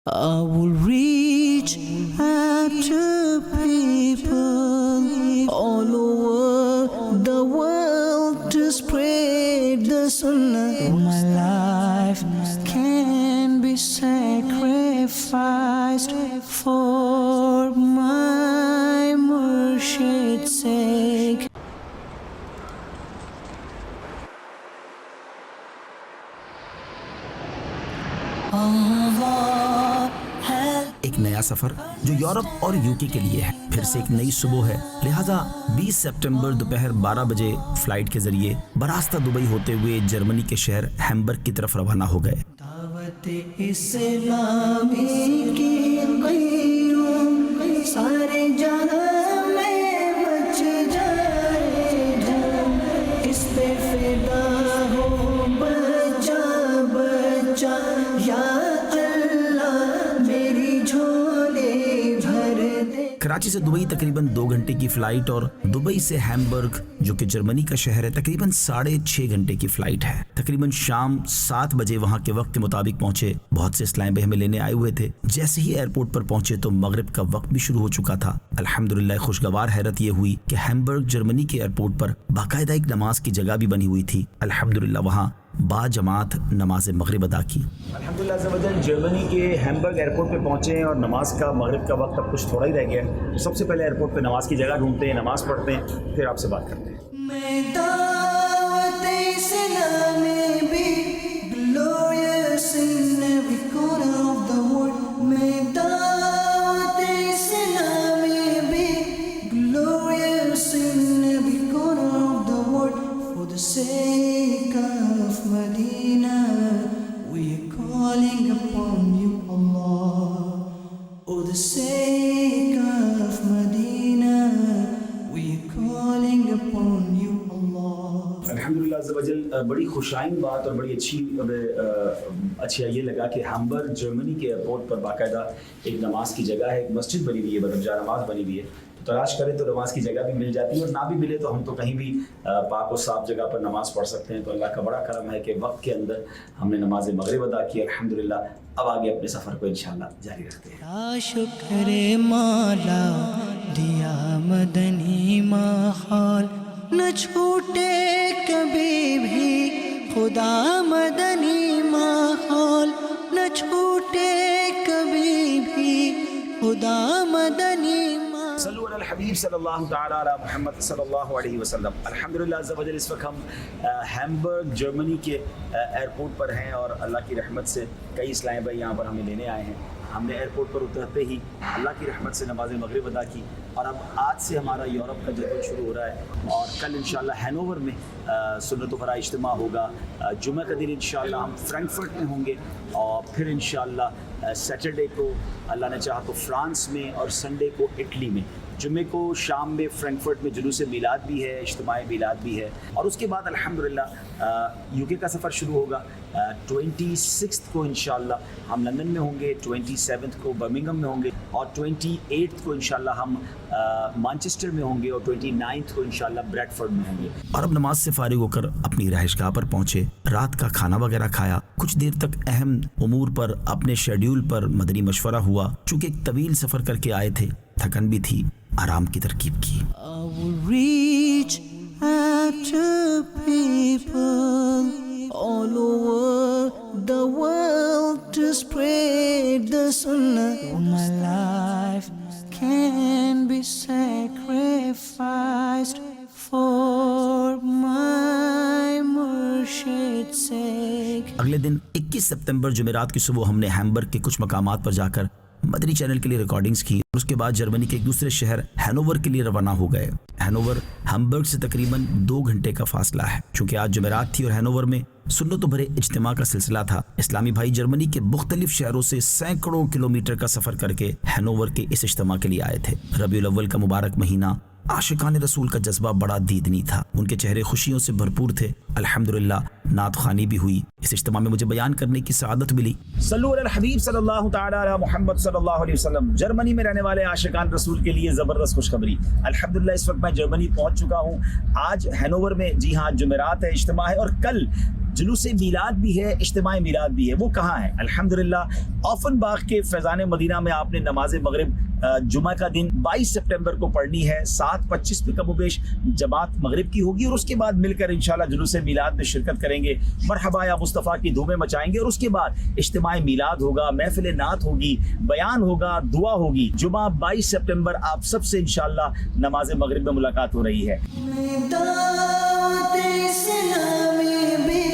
I will reach out to people all over the world to spread the sunnah. My life can be sacrificed for my Murshid's sake. ایک نیا سفر جو Europe اور UK کے لیے ہے، پھر سے ایک نئی صبح ہے، لہٰذا 20 سپٹمبر دوپہر 12 بجے فلائٹ کے ذریعے براستہ دبئی ہوتے ہوئے جرمنی کے شہر ہیمبرگ کی طرف روانہ ہو گئے۔ دعوت اسلامی کی قیوم سارے جہاں میں بچ جائے جان، اس پہ فدا ہو بچا بچا یا اللہ میری جھولے بھر دے۔ کراچی سے دبئی تقریباً 2 گھنٹے کی فلائٹ اور دبئی سے ہیمبرگ جو کہ جرمنی کا شہر ہے تقریباً 6.5 گھنٹے کی فلائٹ ہے۔ تقریباً شام 7 بجے وہاں کے وقت کے مطابق پہنچے۔ بہت سے اسلام بھائی ہمیں لینے آئے ہوئے تھے۔ جیسے ہی ایئرپورٹ پر پہنچے تو مغرب کا وقت بھی شروع ہو چکا تھا۔ الحمدللہ خوشگوار حیرت یہ ہوئی کہ ہیمبرگ جرمنی کے ایئرپورٹ پر باقاعدہ ایک نماز کی جگہ بھی بنی ہوئی تھی۔ الحمدللہ وہاں با جماعت نماز مغرب ادا کی۔ الحمدللہ عزوجل جرمنی کے ہیمبرگ ایئرپورٹ پہ پہنچے ہیں اور نماز کا مغرب کا وقت اب کچھ تھوڑا ہی رہ گیا ہے۔ سب سے پہلے ایئرپورٹ پہ نماز کی جگہ ڈھونڈتے ہیں، نماز پڑھتے ہیں، پھر آپ سے بات کرتے ہیں۔ میں دعوت اسلامی بھی glorious in every corner of the world. میں دعوت اسلامی بھی glorious in every corner of the world. For the sake of Medina, we are calling upon you, Allah. For the sake of Medina, we are calling upon you, Allah. الحمدللہ عزوجل بڑی خوشائن بات اور بڑی اچھا یہ لگا کہ ہیمبرگ جرمنی کے ایئرپورٹ پر باقاعدہ ایک نماز کی جگہ ہے، ایک مسجد بنی ہوئی ہے، بدرجہ نماز بنی ہوئی ہے۔ تو تلاش کریں تو نماز کی جگہ بھی مل جاتی ہے، اور نہ بھی ملے تو ہم تو کہیں بھی پاک و صاف جگہ پر نماز پڑھ سکتے ہیں۔ تو اللہ کا بڑا کرم ہے کہ وقت کے اندر ہم نے نماز مغرب ادا کی الحمدللہ۔ اب آگے اپنے سفر کو انشاءاللہ جاری رکھتے ہیں۔ شکر مولا دیا مدنی ماحول، نہ چھوٹے کبھی بھی خدا مدنی ماحول، نہ چھوٹے کبھی بھی خدا مدنی ماحول۔ صلو علی الحبیب صلی اللہ تعالی علی محمد صلی اللہ علیہ وسلم۔ الحمدللہ عزوجل اس وقت ہم ہیمبرگ جرمنی کے ایئرپورٹ پر ہیں، اور اللہ کی رحمت سے کئی اسلام بھائی یہاں پر ہمیں لینے آئے ہیں۔ ہم نے ایئرپورٹ پر اترتے ہی اللہ کی رحمت سے نماز مغرب ادا کی، اور اب آج سے ہمارا یورپ کا جدول شروع ہو رہا ہے، اور کل انشاءاللہ ہینوور میں سنت و برا اجتماع ہوگا۔ جمعہ کا دن انشاءاللہ ہم فرینکفرٹ میں ہوں گے، اور پھر انشاءاللہ سیٹرڈے کو اللہ نے چاہا تو فرانس میں، اور سنڈے کو اٹلی میں۔ جمعے کو شام میں فرینکفرٹ میں جلوس میلاد بھی ہے، اجتماع میلاد بھی ہے، اور اس کے بعد الحمدللہ یوکے کا سفر شروع ہوگا۔ 26 کو انشاءاللہ ہم لندن میں ہوں گے، 27 کو برمنگھم میں ہوں گے، اور 28 کو انشاءاللہ ہم مانچسٹر میں ہوں گے، اور 29 کو انشاءاللہ بریڈفورڈ میں ہوں گے۔ اور اب نماز سے فارغ ہو کر اپنی رہائش گاہ پر پہنچے، رات کا کھانا وغیرہ کھایا، کچھ دیر تک اہم امور پر اپنے شیڈیول پر مدنی مشورہ ہوا۔ چونکہ ایک طویل سفر کر کے آئے تھے، تھکن بھی تھی، آرام کی ترکیب کی۔ I will reach out to people all over the world to spread the sunnah. My life can be sacrificed for my Murshid's sake. اگلے دن 21 سپتمبر جمعرات کی صبح ہم نے ہیمبرگ کے کچھ مقامات پر جا کر مدنی چینل کے لیے ریکارڈنگز کی، اور اس کے بعد جرمنی کے ایک دوسرے شہر ہینوور کے لیے روانہ ہو گئے۔ ہینوور ہیمبرگ سے تقریباً 2 گھنٹے کا فاصلہ ہے۔ چونکہ آج جمعرات تھی اور ہینوور میں سنت و بھرے اجتماع کا سلسلہ تھا، اسلامی بھائی جرمنی کے مختلف شہروں سے سینکڑوں کلومیٹر کا سفر کر کے ہینوور کے اس اجتماع کے لیے آئے تھے۔ ربیع الاول کا مبارک مہینہ، عاشقان رسول کا جذبہ بڑا دیدنی تھا، ان کے چہرے خوشیوں سے بھرپور تھے۔ الحمدللہ نعت خوانی بھی ہوئی۔ اس اجتماع میں مجھے بیان کرنے کی سعادت ملی۔ صلو علی الحبیب صلی اللہ تعالی علی محمد صلی اللہ علیہ وسلم۔ جرمنی میں رہنے والے عاشقان رسول کے لیے زبردست خوشخبری۔ الحمدللہ اس وقت میں جرمنی پہنچ چکا ہوں۔ آج ہینوور میں، جی ہاں، جمعرات ہے، اجتماع ہے، اور کل جلوس میلاد بھی ہے، اجتماع میلاد بھی ہے. وہ کہاں ہے؟ الحمدللہ اوفن باغ کے فیضان مدینہ میں آپ نے نماز مغرب جمعہ کا دن 22 سپٹمبر کو پڑھنی ہے. 7:25 پہ کم و بیش جماعت مغرب کی ہوگی اور اس کے بعد مل کر انشاءاللہ جلوس میلاد میں شرکت کریں گے. مرحبا یا مصطفیٰ کی دھومیں مچائیں گے اور اس کے بعد اجتماع میلاد ہوگا، محفل نعت ہوگی، بیان ہوگا، دعا ہوگی. جمعہ 22 سپٹمبر آپ سب سے انشاءاللہ نماز مغرب میں ملاقات ہو رہی ہے. دعوت اسلامی بھی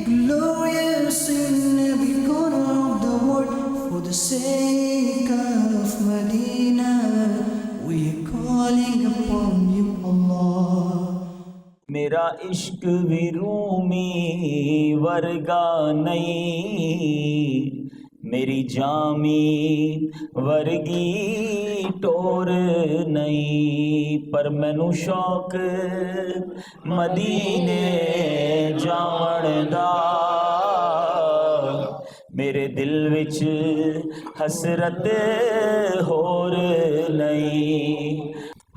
glorious in every corner of the world for the sake of Medina we are calling upon you Allah. میرا عشق بھی رومی ورگا نہیں، میری جامی ورگی ٹور نہیں، پر مینو شوق مدینے جان دا، میرے دل وچ حسرت ہور نہیں.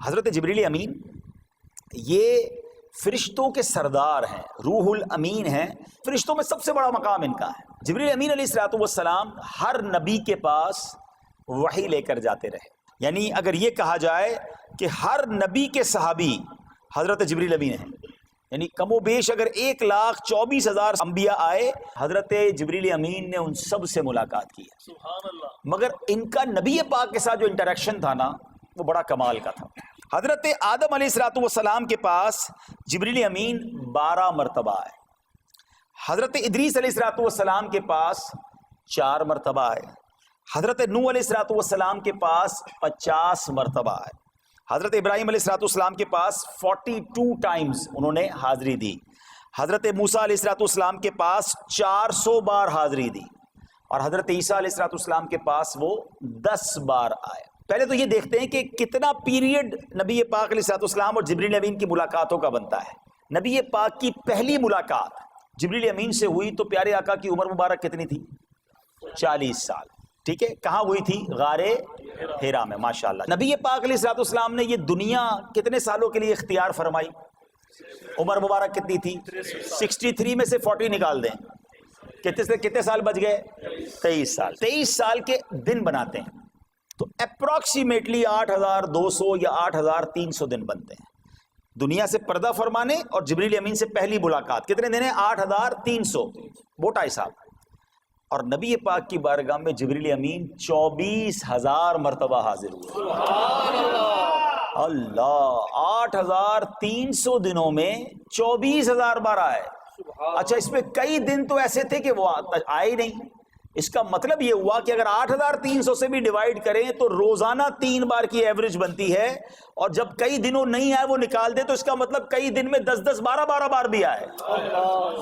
حضرت جبریل امین یہ فرشتوں کے سردار ہیں، روح الامین ہیں. فرشتوں میں سب سے بڑا مقام ان کا ہے. جبریل امین علیہ الصلوۃ والسلام ہر نبی کے پاس وحی لے کر جاتے رہے. یعنی اگر یہ کہا جائے کہ ہر نبی کے صحابی حضرت جبریل امین ہیں، یعنی کم و بیش اگر 1,24,000 انبیاء آئے، حضرت جبریل امین نے ان سب سے ملاقات کی. سبحان اللہ. مگر ان کا نبی پاک کے ساتھ جو انٹریکشن تھا نا وہ بڑا کمال کا تھا. حضرت آدم علیہ السلام کے پاس جبریل امین 12 مرتبہ آئے. حضرت ادریس علیہ السلام کے پاس 4 مرتبہ آئے. حضرت نوح علیہ السلام کے پاس 50 مرتبہ آئے. حضرت ابراہیم علیہ السلام کے پاس 42 ٹائمز انہوں نے حاضری دی. حضرت موسیٰ علیہ السلام کے پاس 400 بار حاضری دی. اور حضرت عیسیٰ علیہ السلام کے پاس وہ 10 بار آئے. پہلے تو یہ دیکھتے ہیں کہ کتنا پیریڈ نبی پاک علیہ السلام اور جبریل امین کی ملاقاتوں کا بنتا ہے. نبی پاک کی پہلی ملاقات جبریل امین سے ہوئی تو پیارے آقا کی عمر مبارک کتنی تھی؟ 40 سال. ٹھیک ہے، کہاں ہوئی تھی؟ غار حرا میں. ماشاءاللہ. نبی پاک علیہ السلام نے یہ دنیا کتنے سالوں کے لیے اختیار فرمائی؟ عمر مبارک کتنی تھی؟ 63 میں سے 40 نکال دیں، کتنے سال بچ گئے؟ 23 سال. 23 سال کے دن بناتے ہیں تو اپروکسیمیٹلی 8,200 یا 8,300 دن بنتے ہیں. دنیا سے پردہ فرمانے اور جبریل امین سے پہلی ملاقات کتنے دن ہیں؟ 8,300، وہ 2.5 سال. اور نبی پاک کی بارگاہ میں جبریل امین 24,000 مرتبہ حاضر ہوئے. اللہ، 8,300 دنوں میں 24,000 بار آئے. اچھا، اس میں کئی دن تو ایسے تھے کہ وہ آئے ہی نہیں. اس کا مطلب یہ ہوا کہ اگر 8,300 سے بھی ڈیوائیڈ کریں تو روزانہ 3 بار کی ایوریج بنتی ہے. اور جب کئی دنوں نہیں آئے وہ نکال دیں تو اس کا مطلب کئی دن میں 10-10 12 بار بھی آئے.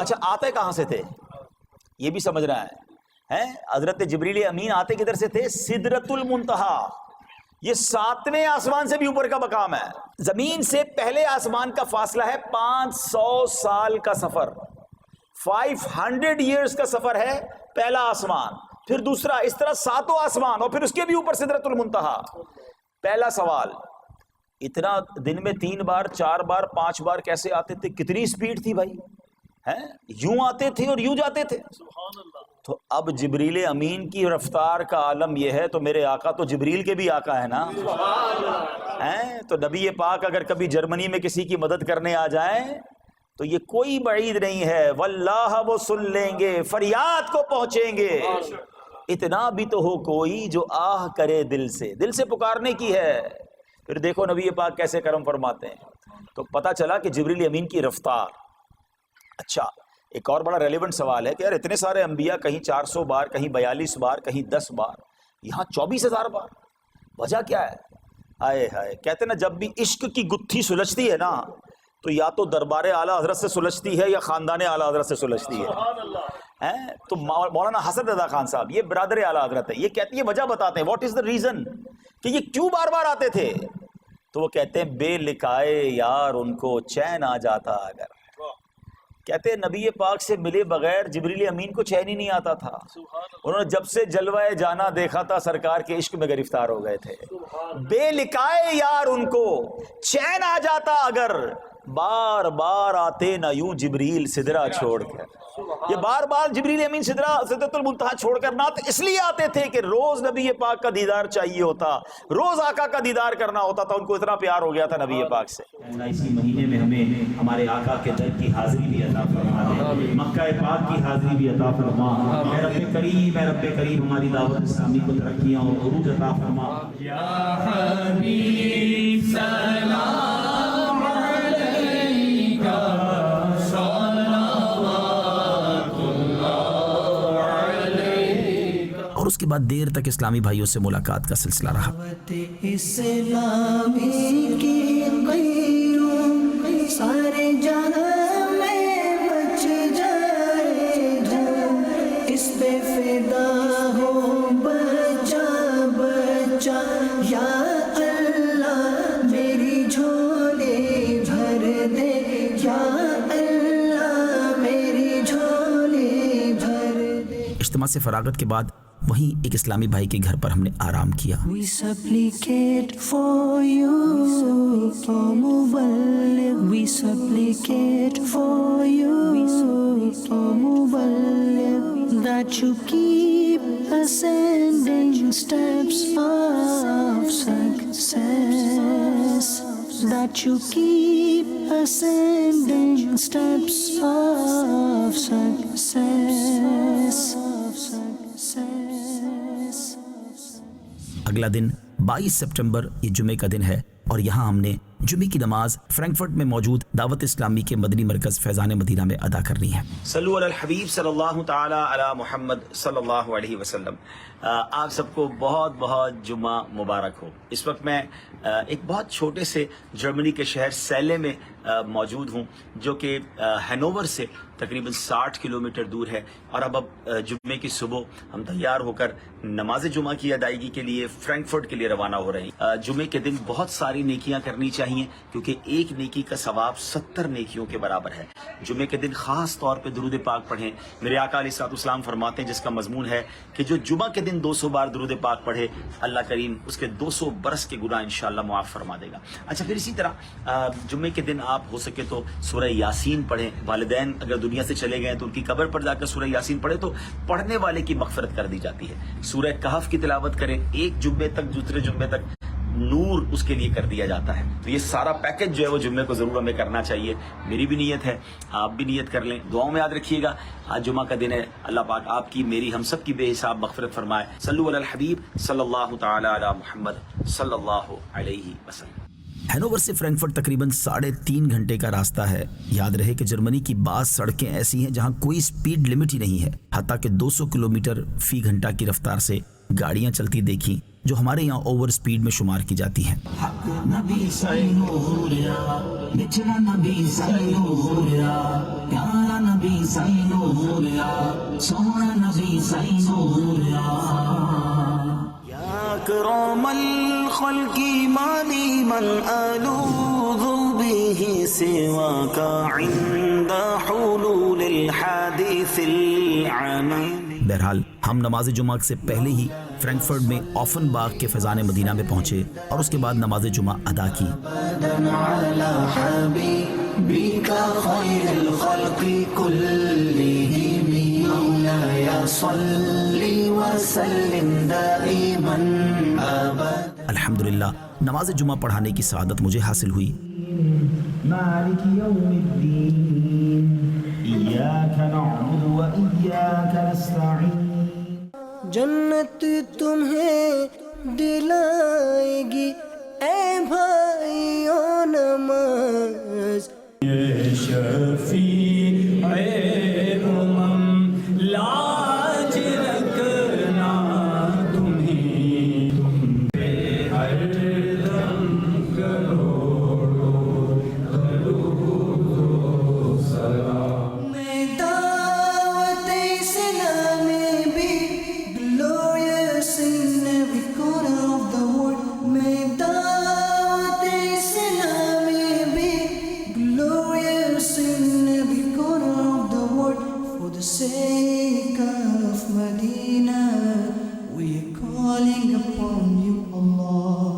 اچھا، آتے کہاں سے تھے یہ بھی سمجھ رہا ہے. حضرت جبریل امین آتے کدھر سے تھے؟ سدرۃ المنتہا. یہ 7ویں آسمان سے بھی اوپر کا مقام ہے. زمین سے پہلے آسمان کا فاصلہ ہے 500 سال کا سفر. 500 ایئرز کا سفر ہے پہلا آسمان، پھر دوسرا، اس طرح 7 آسمان اور پھر اس کے بھی اوپر سدرۃ المنتہا. پہلا سوال، اتنا دن میں 3 بار 4 بار 5 بار کیسے آتے تھے؟ کتنی سپیڈ تھی بھائی؟ یوں آتے تھے اور یوں جاتے تھے. تو اب جبریل امین کی رفتار کا عالم یہ ہے تو میرے آقا تو جبریل کے بھی آقا ہے نا. تو نبی پاک اگر کبھی جرمنی میں کسی کی مدد کرنے آ جائیں تو یہ کوئی بعید نہیں ہے، واللہ وہ سن لیں گے، فریاد کو پہنچیں گے. اتنا بھی تو ہو کوئی جو آہ کرے دل سے پکارنے کی ہے. پھر دیکھو نبی پاک کیسے کرم فرماتے ہیں. تو پتہ چلا کہ جبریل امین کی رفتار. اچھا، ایک اور بڑا ریلیونٹ سوال ہے کہ یار اتنے سارے انبیاء، کہیں 400 بار، کہیں 42 بار، کہیں 10 بار، یہاں 24,000 بار، وجہ کیا ہے؟ آئے ہائے، کہتے ہیں نا جب بھی عشق کی گتھی سلجھتی ہے نا تو یا تو دربار اعلیٰ حضرت سے سلجھتی ہے یا خاندان اعلیٰ حضرت سے سلجھتی ہے. تو مولانا حسن رضا خان صاحب یہ برادر اعلیٰ حضرت ہے، یہ کہتے ہیں، وجہ بتاتے ہیں واٹ از دا ریزن کہ یہ کیوں بار بار آتے تھے. تو وہ کہتے ہیں بے لکھائے یار ان کو چین آ جاتا اگر. کہتے ہیں نبی پاک سے ملے بغیر جبریل امین کو چین ہی نہیں آتا تھا. انہوں نے جب سے جلوہ جانا دیکھا تھا سرکار کے عشق میں گرفتار ہو گئے تھے. بے لکھائے یار ان کو چین آ جاتا اگر، بار بار آتے نہ یوں جبریل سدرا چھوڑ کر. یہ بار بار جبریل امین سدرۃ المنتہا چھوڑ کر نہ اس لیے آتے تھے کہ روز نبی پاک کا دیدار چاہیے ہوتا، روز آقا کا دیدار کرنا ہوتا تھا، ان کو اتنا پیار ہو گیا تھا نبی پاک سے۔ اسی مہینے میں ہمیں ہمارے آقا کے در کی حاضری بھی عطا فرما دے، مکہ پاک کی حاضری بھی عطا فرما۔ اے رب کریم، اے رب کریم، ہماری دعوت اسلامی کو ترقیاں اور عروج عطا فرما۔ یا حبیب سلام علیکہ اور اس کے بعد دیر تک اسلامی بھائیوں سے ملاقات کا سلسلہ رہا۔ اسلامی کی قیوم سارے جہاں میں مچ جائے دھوم، اس پہ فدا ہو بچہ بچہ، یا اللہ میری جھولی بھر دے، یا اللہ میری جھولی بھر دے۔ اجتماع سے فراغت کے بعد وہیں ایک اسلامی بھائی کے گھر پر ہم نے آرام کیا۔ We supplicate for you, O Muballigh. We supplicate for you, O Muballigh, that you keep ascending steps of success, that you keep ascending steps of success. اگلا دن 22 سپٹمبر یہ جمعے کا دن ہے، اور یہاں ہم نے جمعے کی نماز فرینکفرٹ میں موجود دعوت اسلامی کے مدنی مرکز فیضان مدینہ میں ادا کرنی ہے۔ صلو علی الحبیب صلی اللہ تعالی علی محمد صلی اللہ علیہ وسلم۔ آپ سب کو بہت بہت جمعہ مبارک ہو۔ اس وقت میں ایک بہت چھوٹے سے جرمنی کے شہر سیلے میں موجود ہوں، جو کہ ہینوور سے تقریباً 60 کلومیٹر دور ہے، اور اب جمعے کی صبح ہم تیار ہو کر نماز جمعہ کی ادائیگی کے لیے فرینکفرٹ کے لیے روانہ ہو رہے ہیں۔ جمعے کے دن بہت ساری نیکیاں کرنی چاہیے، کیونکہ ایک نیکی کا ثواب 70 نیکیوں کے برابر ہے۔ جمعے کے دن خاص طور پہ درود پاک پڑھیں۔ میرے آقا علیہ الصلوۃ والسلام فرماتے ہیں، جس کا مضمون ہے کہ جو جمعہ کے دن 200 بار درود پاک پڑھے، اللہ کریم اس کے 200 برس کے گناہ انشاءاللہ معاف فرما دے گا۔ اچھا، پھر اسی طرح جمعے کے دن آپ ہو سکے تو سورہ یاسین پڑھیں۔ والدین اگر دنیا سے چلے گئے تو ان کی قبر پر جا کر سورہ یاسین پڑھیں تو پڑھنے والے کی مغفرت کر دی جاتی ہے۔ سورہ کہف کی تلاوت کریں، ایک جمعے تک دوسرے جمعے تک نور اس کے لیے کر دیا جاتا ہے۔ تو یہ سارا پیکج جو ہے وہ جمعے کو ضرور ہمیں کرنا چاہیے۔ میری بھی نیت ہے، آپ بھی نیت کر لیں، دعاؤں میں یاد رکھیے گا۔ آج جمعہ کا دن ہے، اللہ پاک آپ کی، میری، ہم سب کی بے حساب مغفرت فرمائے۔ صلو علی الحبیب صلی اللہ تعالی علی محمد صلی اللہ علیہ وسلم۔ ہینوور سے فرینکفرٹ تقریباً 3.5 گھنٹے کا راستہ ہے۔ یاد رہے کہ جرمنی کی بعض سڑکیں ایسی ہیں جہاں کوئی سپیڈ لمٹ ہی نہیں ہے، حتیٰ کہ 200 کلومیٹر فی گھنٹہ کی رفتار سے گاڑیاں چلتی دیکھی، جو ہمارے یہاں اوور سپیڈ میں شمار کی جاتی ہیں۔ اکرم الخلق مالی من الوذ به سواك عند حلول الحادث العميم۔ بہرحال ہم نماز جمعہ سے پہلے ہی فرینکفرٹ میں آفن باغ کے فیضان مدینہ میں پہنچے اور اس کے بعد نماز جمعہ ادا کی۔ الحمدللہ نماز جمعہ پڑھانے کی سعادت مجھے حاصل ہوئی۔ مالک یوم الدین ایاک نعبد و ایاک نستعین۔ جنت تمہیں دلائے گی اے بھائیو نماز، یہ شفیع امم لاج رکھنا تمہیں، تم پہ ہر دم کروڑوں درود سلام۔ میں دعوت اسلام میں بھی glorious in every corner of the world، میں دعوت اسلام میں بھی glorious in every corner of the world، for the sake of Medina we are calling upon you Allah،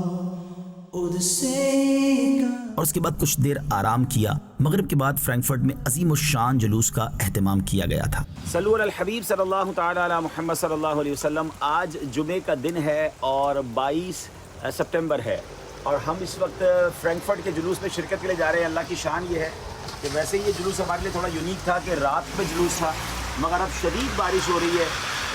for the sake of اور اس کے بعد کچھ دیر آرام کیا۔ مغرب کے بعد فرینکفرٹ میں عظیم الشان جلوس کا اہتمام کیا گیا تھا۔ صلو علی الحبیب صلی اللہ تعالی علی محمد صلی اللہ علیہ وسلم۔ آج جمعے کا دن ہے اور 22 سپٹمبر ہے، اور ہم اس وقت فرینکفرٹ کے جلوس میں شرکت کے لیے جا رہے ہیں۔ اللہ کی شان یہ ہے کہ ویسے یہ جلوس ہمارے لیے تھوڑا یونیک تھا کہ رات میں جلوس تھا، مگر اب شدید بارش ہو رہی ہے،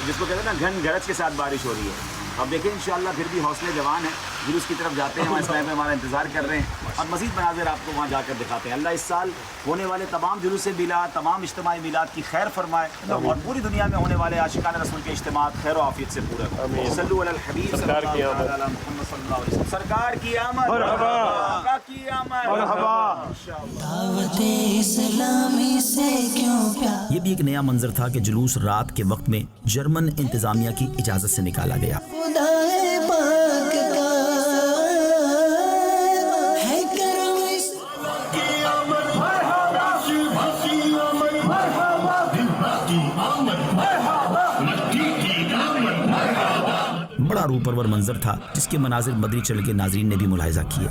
جس کو کہتے ہیں نا گھن گرج کے ساتھ بارش ہو رہی ہے۔ اب دیکھیں انشاءاللہ پھر بھی حوصلے جوان ہیں، جلوس کی طرف جاتے ہیں، وہاں اسلام میں ہمارا انتظار کر رہے ہیں اور مزید مناظر آپ کو وہاں جا کر دکھاتے ہیں۔ اللہ اس سال ہونے والے تمام جلوس میلاد، تمام اجتماعی میلاد کی خیر فرمائے اور پوری دنیا میں ہونے والے عاشقان رسول کے اجتماعات خیر و عافیت سے پورے ہوں۔ صلو علی الحبیب صلی اللہ علی محمد صلی اللہ علیہ وسلم۔ سرکار کی آمد، مرحبا، آقا کی آمد، مرحبا۔ دعوت اسلامی سے کیوں پیار، یہ بھی ایک نیا منظر تھا کہ جلوس رات کے وقت میں جرمن انتظامیہ کی اجازت سے نکالا گیا۔ خدا پاک کا ہے کرم اس بڑا روح پرور منظر تھا جس کے مناظر مدنی چینل کے ناظرین نے بھی ملاحظہ کیے۔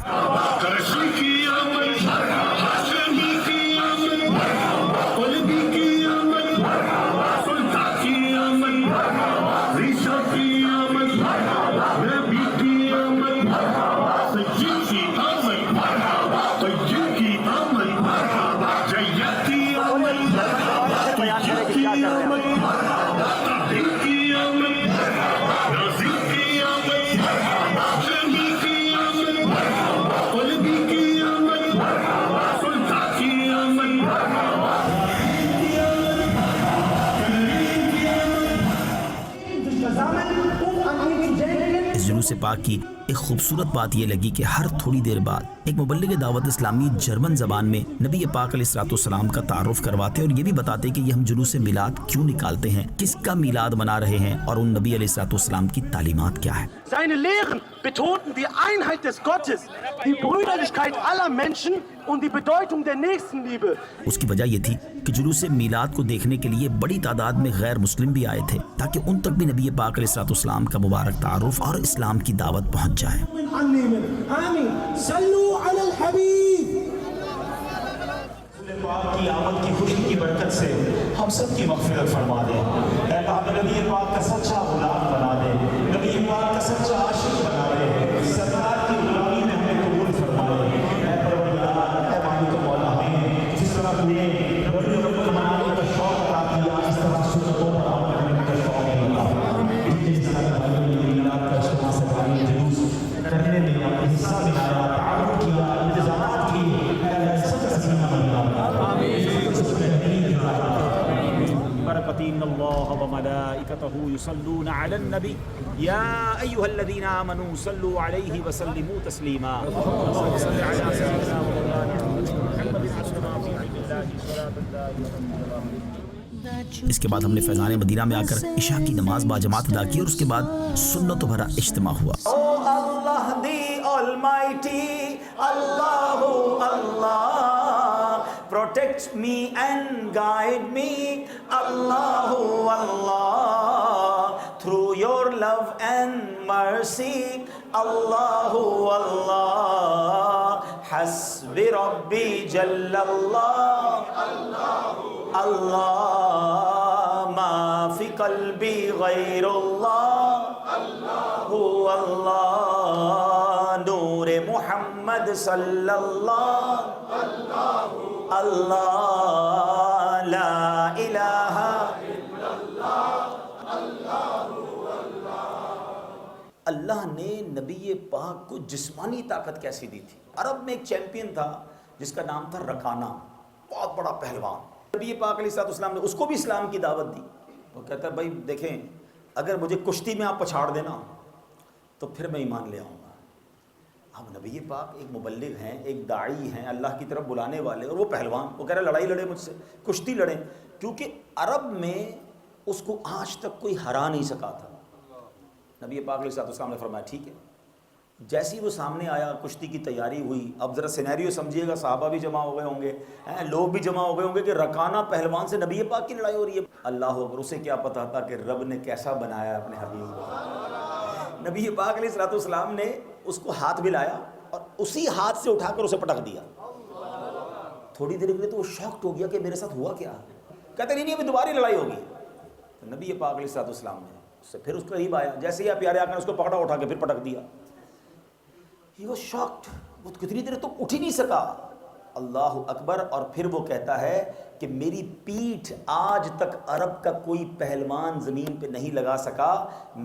اس جلوس پاک کی ایک خوبصورت بات یہ لگی کہ ہر تھوڑی دیر بعد ایک مبلغ دعوت اسلامی جرمن زبان میں نبی پاک علیہ الصلوۃ والسلام کا تعارف کرواتے اور یہ بھی بتاتے کہ یہ ہم جلوس میلاد کیوں نکالتے ہیں، کس کا میلاد منا رہے ہیں اور ان نبی علیہ الصلوۃ والسلام کی تعلیمات کیا ہے۔ Seine Lehren betonten die Einheit des Gottes, die Brüderlichkeit aller Menschen und die Bedeutung der Nächstenliebe. اس کی وجہ یہ تھی کہ جلوس میلاد کو دیکھنے کے لیے بڑی تعداد میں غیر مسلم بھی آئے تھے تاکہ ان تک بھی نبی پاک علیہ الصلوۃ والسلام کا مبارک تعارف اور اسلام کی دعوت پہنچ جائے۔ آمین، صلو علی الحبیب۔ پاک کی آمد کی خوشی کی برکت سے ہم سب کی مغفرت فرما دے۔ اے اللہ ہمیں نبی پاک کا سچا غلام بنا دے، نبی پاک کا سچا عاشق بنا دے، سرکار کی غلامی میں ہمیں قبول فرما دے۔ اے پروردگار، اے مالک و مولا، ہمیں جس طرح تو نے ربی رب منانے کا شوق عطا کیا، اس طرح سنتوں پر عمل کرنے کا شوق دے۔ جس طرح ہمیں میلاد کا اجتماع سرکاری جلوس کرنے میں اپنا حصہ ملایا، تعاون کیا، انتظامات کیے، اے اللہ سب کا سینہ بنا۔ برکت ان اللہ وملائکتہ یصلون علی النبی یا ایھا الذین آمنوا صلوا علیہ وسلموا تسلیما۔ صلی علی سیدنا مولانا محمد عصمہ فی علم اللہ صلاۃ اللہ۔ اس کے بعد ہم نے فیضان مدینہ میں آ کر عشاء کی نماز باجماعت ادا کی اور اس کے بعد سنتوں بھرا اجتماع ہوا۔ Oh Allah the Almighty, Allahu Allah, protect me and guide me, Allahu Allah, through your love and mercy, Allahu Allah, Hasbi Rabbi Jallallah, Allah, ma fi qalbi ghayrullah, Allahu Allah, Noor Muhammad sallallahu, Allah, la ilaha اللہ نے نبی پاک کو جسمانی طاقت کیسی دی تھی۔ عرب میں ایک چیمپئن تھا جس کا نام تھا رکانہ، بہت بڑا پہلوان۔ نبی پاک علیہ السلام نے اس کو بھی اسلام کی دعوت دی۔ وہ کہتا ہے بھائی دیکھیں، اگر مجھے کشتی میں آپ پچھاڑ دینا تو پھر میں ایمان لے آؤں گا۔ اب نبی پاک ایک مبلغ ہیں، ایک داعی ہیں، اللہ کی طرف بلانے والے، اور وہ پہلوان، وہ کہہ رہا لڑائی لڑے مجھ سے، کشتی لڑیں، کیونکہ عرب میں اس کو آج تک کوئی ہرا نہیں سکا تھا۔ نبی پاک علیہ السلام نے فرمایا ٹھیک ہے۔ جیسی وہ سامنے آیا، کشتی کی تیاری ہوئی۔ اب ذرا سینیریو سمجھیے گا، صحابہ بھی جمع ہو گئے ہوں گے، لوگ بھی جمع ہو گئے ہوں گے کہ رکانہ پہلوان سے نبی پاک کی لڑائی ہو رہی ہے۔ اللہ اکبر، اسے کیا پتا تھا کہ رب نے کیسا بنایا اپنے حبیب کو۔ نبی پاک علیہ السلام نے اس کو ہاتھ بھی لایا اور اسی ہاتھ سے اٹھا کر اسے پٹک دیا. تھوڑی دیر کے لیے تو وہ شاکڈ ہو گیا کہ میرے ساتھ ہوا کیا. کہتے نہیں ابھی دوباری لڑائی ہوگی. تو نبی پاک علیہ السلام نے اس سے پھر اس قریب آیا, جیسے ہی پیارے آقا نے اس کو پکڑا, اٹھا کے پھر پٹک دیا. He was shocked. وہ کتنی دیر تو اٹھ ہی نہیں سکا. اللہ اکبر. اور پھر وہ کہتا ہے کہ میری پیٹھ آج تک عرب کا کوئی پہلوان زمین پہ نہیں لگا سکا.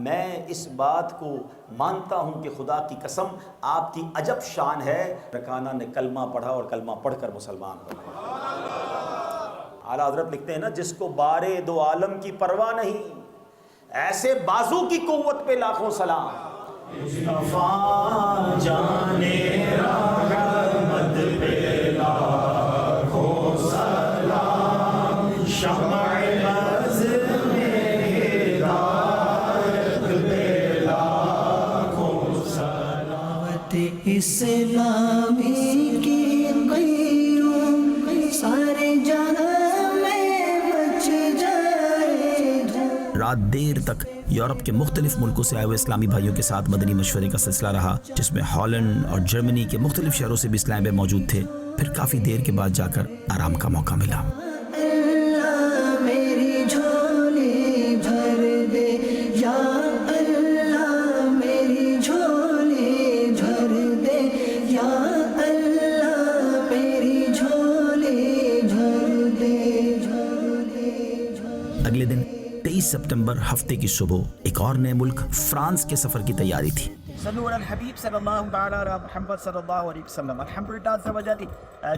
میں اس بات کو مانتا ہوں کہ خدا کی قسم آپ کی عجب شان ہے. رکانہ نے کلمہ پڑھا اور کلمہ پڑھ کر مسلمان بنا. اعلیٰ حضرت لکھتے ہیں نا, جس کو بارے دو عالم کی پرواہ نہیں, ایسے بازو کی قوت پہ لاکھوں سلام. مصطفیٰ جانے رحمت پہ لاکھوں سلام, شمع بز میں ہدایت پہ لاکھوں سلام. اسلامی کی قیوم سارے جہاں میں مچ جائے. رات دیر تک یورپ کے مختلف ملکوں سے آئے ہوئے اسلامی بھائیوں کے ساتھ مدنی مشورے کا سلسلہ رہا, جس میں ہالینڈ اور جرمنی کے مختلف شہروں سے بھی اسلامی بھائی موجود تھے. پھر کافی دیر کے بعد جا کر آرام کا موقع ملا. اللہ میری جھولی بھر دے, یا اللہ میری جھولی بھر دے, یا اللہ میری جھولی بھر دے, جھولی بھر. اگلے دن 23 سپتمبر ہفتے کی صبح ایک اور نئے ملک فرانس کے سفر کی تیاری تھی. صلو علی الحبیب صلی اللہ تعالی علی محمد صلی اللہ علیہ وسلم. الحمدللہ عز و جل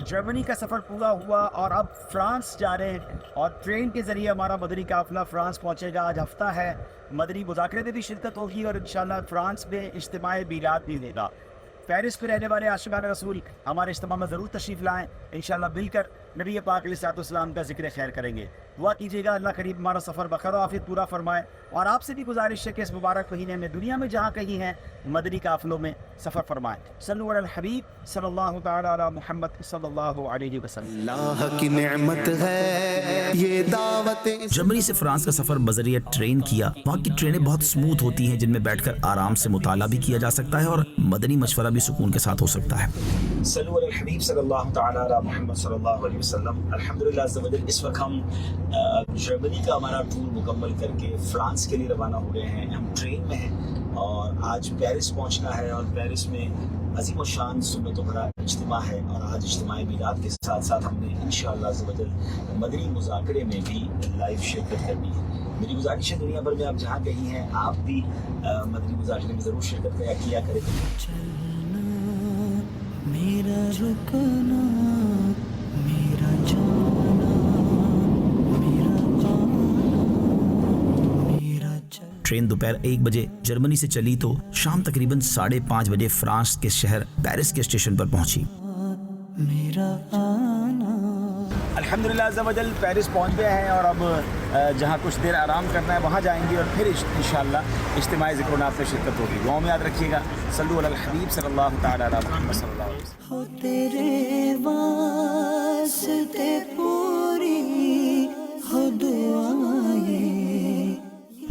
جرمنی کا سفر پورا ہوا اور اب فرانس جا رہے ہیں, اور ٹرین کے ذریعے ہمارا مدنی قافلہ فرانس پہنچے گا. آج ہفتہ ہے, مدنی مذاکرے میں بھی شرکت ہوگی اور انشاءاللہ فرانس میں اجتماع میلاد بھی ہوگا. پیرس پہ رہنے والے عاشقان رسول ہمارے اجتماع میں ضرور تشریف لائیں. انشاءاللہ مل کر نبی پاک علیہ السلام کا ذکر خیر کریں گے. دعا کیجیے گا اللہ کریم ہمارا سفر بخیر و عافیت پورا فرمائے. اور آپ سے بھی گزارش ہے کہ اس مبارک مہینے میں دنیا میں جہاں کہیں ہیں مدنی قافلوں میں سفر فرمائیں. صلو علی الحبیب صلی اللہ تعالی علی محمد صلی اللہ علیہ وسلم. اللہ کی نعمت ہے یہ دعوت. جرمنی سے فرانس کا سفر بذریعہ ٹرین کیا. وہاں کی ٹرینیں بہت سموتھ ہوتی ہیں, جن میں بیٹھ کر آرام سے مطالعہ بھی کیا جا سکتا ہے اور مدنی مشورہ بھی سکون کے ساتھ ہو سکتا ہے. صلو علی الحبیب صلی اللہ تعالی علی محمد صلی اللہ علیہ وسلم. الحمدللہ عز و جل اس وقت ہم جرمنی کا ہمارا ٹور مکمل کر کے فرانس کے لیے روانہ ہو گئے ہیں. ہم ٹرین میں ہیں اور آج پیرس پہنچنا ہے, اور پیرس میں عظیم و شان سنت و بڑا اجتماع ہے. اور آج اجتماع میلاد کے ساتھ ساتھ ہم نے انشاءاللہ عز و جل مدنی مذاکرے میں بھی لائیو شرکت کرنی ہے. میری گزارش ہے دنیا بھر میں آپ جہاں کہیں ہیں آپ بھی مدنی مذاکرے میں ضرور شرکت کیا کریں. میرا رکنا, میرا جانا, میرا آنا, میرا چلنا. ٹرین دوپہر 1 بجے جرمنی سے چلی تو شام تقریباً 5:30 بجے فرانس کے شہر پیرس کے اسٹیشن پر پہنچی. میرا آنا. الحمدللہ عز و جل پیرس پہنچ گئے ہیں, اور اب جہاں کچھ دیر آرام کرنا ہے وہاں جائیں گے, اور پھر انشاءاللہ اجتماع ذکر و نات میں شرکت ہوگی. دعاؤں میں یاد رکھیے گا. صلو علی الحبیب صلی اللہ تعالی علی محمد صلی اللہ علیہ وسلم. ہو تیرے واسطے پوری ہو دعائیں.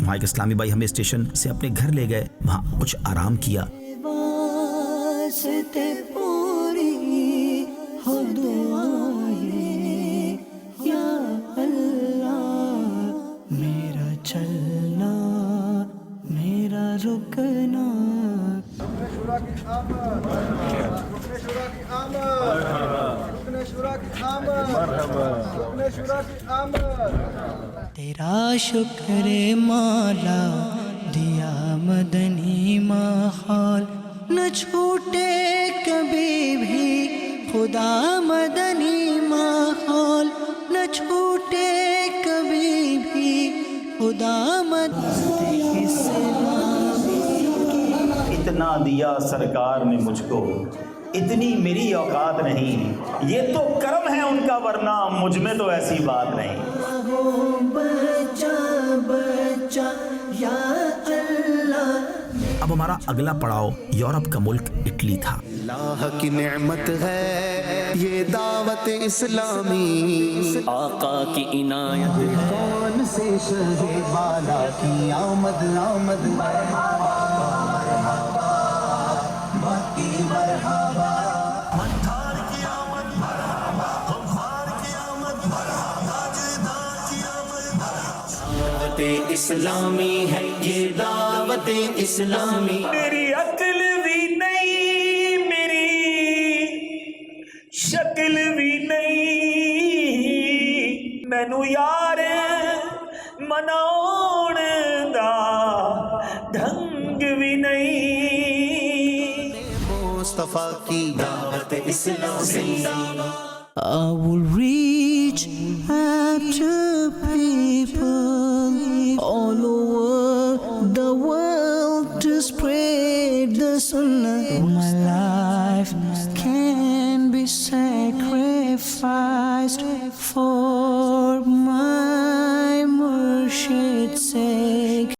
وہاں ایک اسلامی بھائی ہمیں اسٹیشن سے اپنے گھر لے گئے. وہاں کچھ آرام کیا. واسطے پوری ہو دعائیں, یا اللہ میرا چلنا, میرا رکنا. تیرا شکر مولا دیا مدنی ماحول, نہ چھوٹے کبھی بھی خدا مدنی ماحول, نہ چھوٹے کبھی بھی خدا مدنی. اتنا دیا سرکار نے مجھ کو, اتنی میری اوقات نہیں. یہ تو کرم ہے ان کا, ورنہ مجھ میں تو ایسی بات نہیں. بچا بچا یا اللہ. اب ہمارا اگلا پڑاؤ یورپ کا ملک اٹلی تھا. اللہ کی نعمت ہے یہ دعوت اسلامی. آقا کی عنایت کون سے شہ بالا کی آمد آمد. مرحبا مرحبا مرحبا اسلامی ہے یہ دعوت اسلامی. میری عقل بھی نہیں میری شکل بھی نہیں مینو یار مناؤن دا ڈھنگ بھی نہیں. مصطفیٰ کی دعوت اسلامی. I will reach out to people all over the world to spread the sunnah. My life can be sacrificed for my Murshid's sake.